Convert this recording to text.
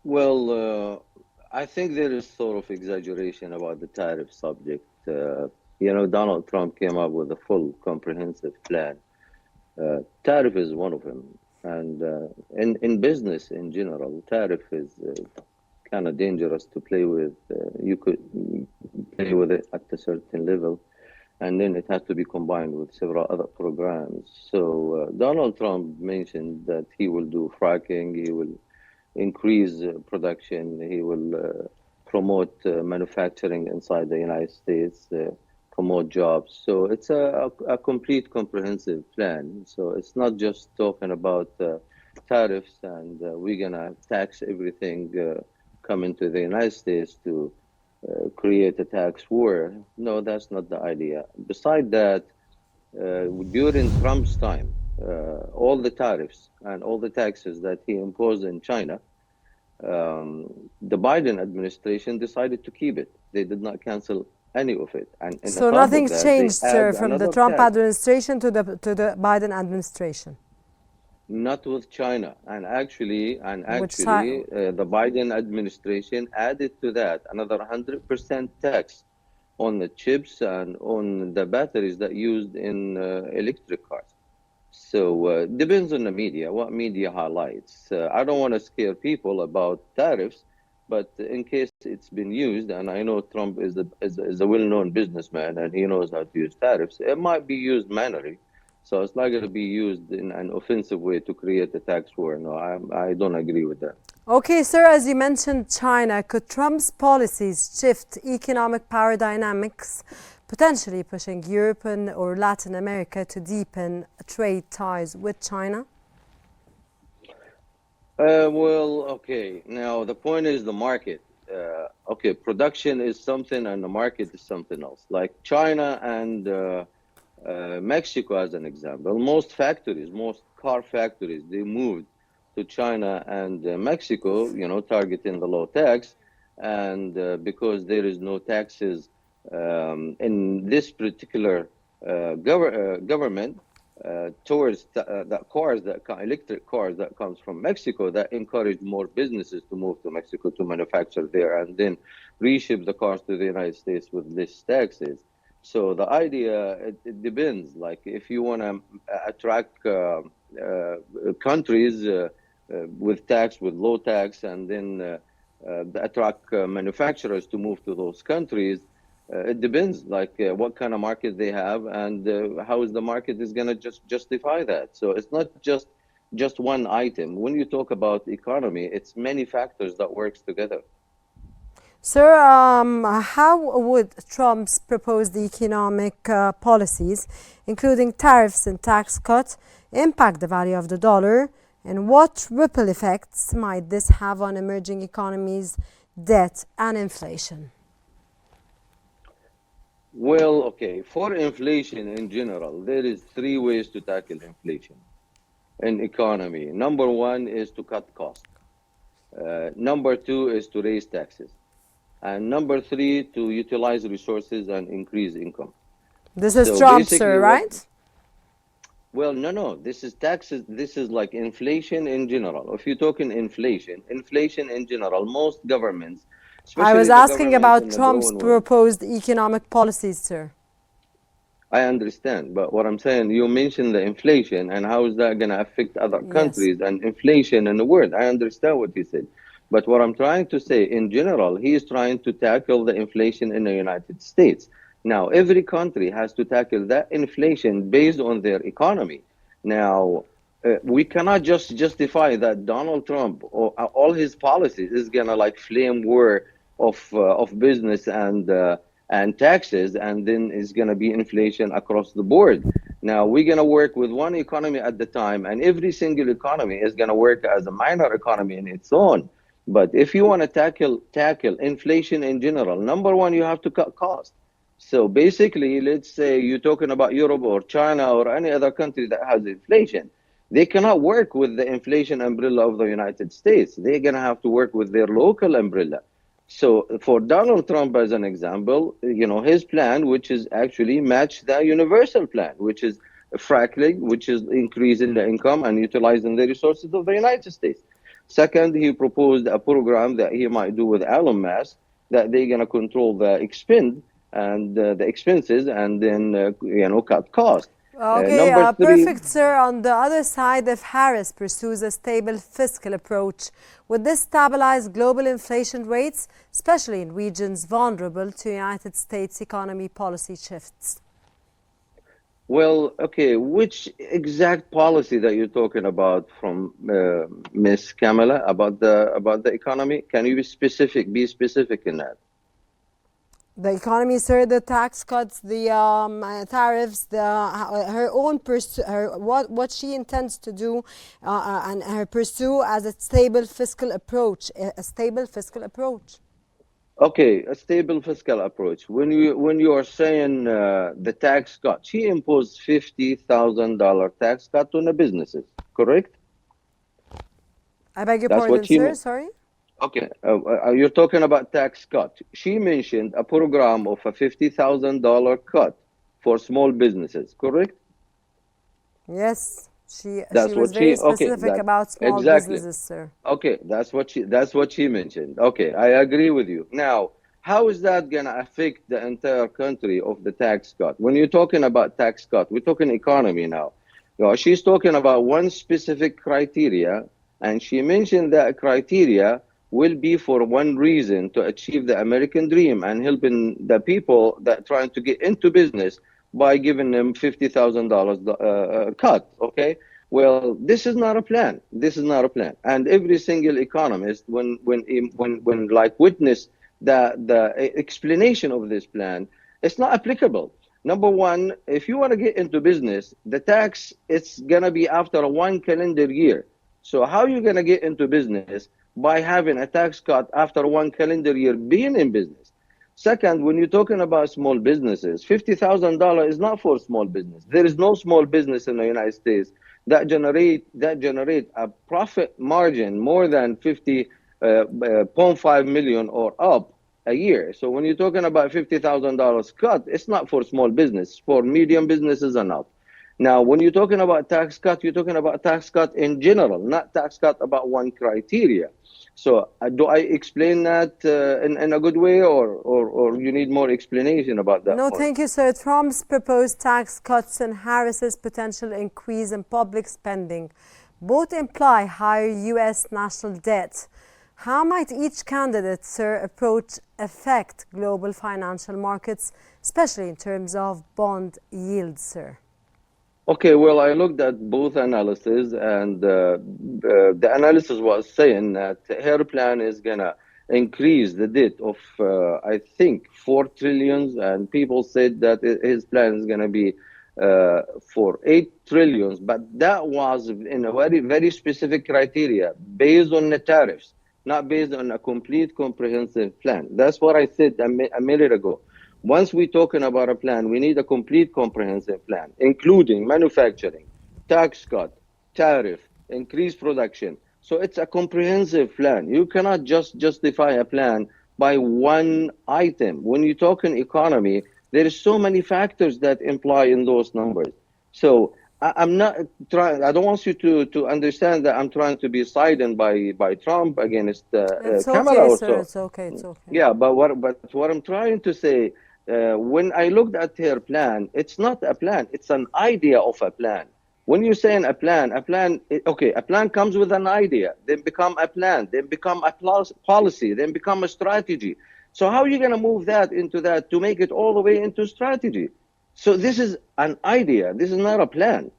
I think there is sort of exaggeration about the tariff subject. Donald Trump came up with a full comprehensive plan. Tariff is one of them. And in business in general, tariff is kind of dangerous to play with. You could play with it at a certain level, and then it has to be combined with several other programs. So Donald Trump mentioned that he will do fracking, he will increase production. He will promote manufacturing inside the United States, promote jobs. So it's a complete comprehensive plan. So it's not just talking about tariffs and we're going to tax everything coming to the United States to create a tax war. No, that's not the idea. Beside that, during Trump's time, all the tariffs and all the taxes that he imposed in China, the Biden administration decided to keep it. They did not cancel any of it. And on So top of nothing's that, they changed, sir, add from the another Trump tax, administration to the Biden administration. not with China. And Which side? actually, the Biden administration added to that another 100% tax on the chips and on the batteries that used in electric cars. So depends on the media, what media highlights. I don't want to scare people about tariffs, but in case it's been used, and I know Trump is a well-known businessman and he knows how to use tariffs, it might be used manually. So it's not going to be used in an offensive way to create a tax war. No, I don't agree with that. Okay, sir, as you mentioned China, could Trump's policies shift economic power dynamics, potentially pushing Europe or Latin America to deepen trade ties with China? Okay. Now the point is the market. Okay, production is something and the market is something else. Like China and Mexico, as an example, most car factories, they moved to China and Mexico, targeting the low tax. And because there is no taxes in this particular government, towards electric cars that comes from Mexico, that encouraged more businesses to move to Mexico to manufacture there and then reship the cars to the United States with less taxes. So the idea, it depends. Like if you want to attract countries with low tax, and then attract manufacturers to move to those countries, it depends, like what kind of market they have and how is the market is going to just justify that. So it's not just one item. When you talk about economy, it's many factors that works together. Sir, how would Trump's proposed economic policies, including tariffs and tax cuts, impact the value of the dollar? And what ripple effects might this have on emerging economies, debt, and inflation? Well, okay, for inflation in general, there is three ways to tackle inflation in economy. Number one is to cut costs. Number two is to raise taxes. And number three, to utilize resources and increase income. This is Trump, sir, what? right? Well, no. This is taxes. This is like inflation in general. If you're talking inflation in general, most governments, I was especially the asking governments about in the Trump's growing world. proposed economic policies, sir. I understand, but what I'm saying, you mentioned the inflation and how is that going to affect other Yes. countries and inflation in the world. I understand what you said. But what I'm trying to say, in general, he is trying to tackle the inflation in the United States. Now, every country has to tackle that inflation based on their economy. Now, we cannot just justify that Donald Trump or all his policies is gonna like flame war of business and taxes, and then it's gonna be inflation across the board. Now we're gonna work with one economy at the time, and every single economy is gonna work as a minor economy in its own. But if you want to tackle inflation in general, number one, you have to cut costs. So basically, let's say you're talking about Europe or China or any other country that has inflation. They cannot work with the inflation umbrella of the United States. They're going to have to work with their local umbrella. So for Donald Trump, as an example, his plan, which is actually match the universal plan, which is fracking, which is increasing the income and utilizing the resources of the United States. Second, he proposed a program that he might do with Elon Musk, that they're going to control the the expenses, and then cut costs. Okay, Number three. perfect, sir. On the other side, if Harris pursues a stable fiscal approach, would this stabilize global inflation rates, especially in regions vulnerable to United States economy policy shifts? Well, okay, which exact policy that you're talking about from Miss Kamala about the economy? Can you be specific? Be specific in that. The economy, sir, the tax cuts, the tariffs, her own what she intends to do, and her pursue as a stable fiscal approach, a stable fiscal approach. Okay, a stable fiscal approach. When you are saying the tax cut, she imposed $50,000 tax cut on the businesses, correct? I beg your That's what pardon, she sir. meant. Sorry. Okay, you're talking about tax cut. She mentioned a program of a $50,000 cut for small businesses, correct? Yes, she That's was what very she. Okay, specific that about small exactly. businesses, sir. Okay, that's what she mentioned. Okay, I agree with you. Now, how is that gonna affect the entire country of the tax cut? When you're talking about tax cut, we're talking economy now. She's talking about one specific criteria, and she mentioned that criteria will be for one reason: to achieve the American dream and helping the people that trying to get into business by giving them $50,000 cut. Okay, well, this is not a plan. This is not a plan. And every single economist, when like witness the explanation of this plan, it's not applicable. Number one, if you want to get into business, the tax it's gonna be after 1 calendar year. So how are you gonna get into business by having a tax cut after 1 calendar year being in business? Second, when you're talking about small businesses, $50,000 is not for small business. There is no small business in the United States that generate a profit margin more than 50.5 million or up a year. So when you're talking about $50,000 cut, it's not for small business, for medium businesses and up. Now, when you're talking about tax cut, you're talking about tax cut in general, not tax cut about one criteria. So do I explain that in a good way, or you need more explanation about that No, point? thank you, sir. Trump's proposed tax cuts and Harris's potential increase in public spending both imply higher U.S. national debt. How might each candidate, sir, approach affect global financial markets, especially in terms of bond yields, sir? Okay, well, I looked at both analysis, and the analysis was saying that her plan is gonna increase the debt of, I think, 4 trillions, and people said that his plan is gonna be for 8 trillions, but that was in a very, very specific criteria based on the tariffs, not based on a complete comprehensive plan. That's what I said a minute ago. Once we're talking about a plan, we need a complete comprehensive plan, including manufacturing, tax cut, tariff, increased production. So it's a comprehensive plan. You cannot just justify a plan by one item. When you talk in economy, there is so many factors that imply in those numbers. So I'm not trying. I don't want you to understand that I'm trying to be sided by Trump against It's Kamala okay, sir. also. It's okay. It's okay. Yeah, but what I'm trying to say, when I looked at her plan, it's not a plan, it's an idea of a plan. When you're saying okay, a plan comes with an idea, then become a plan, then become a policy, then become a strategy. So how are you going to move that into that to make it all the way into strategy? So this is an idea. This is not a plan.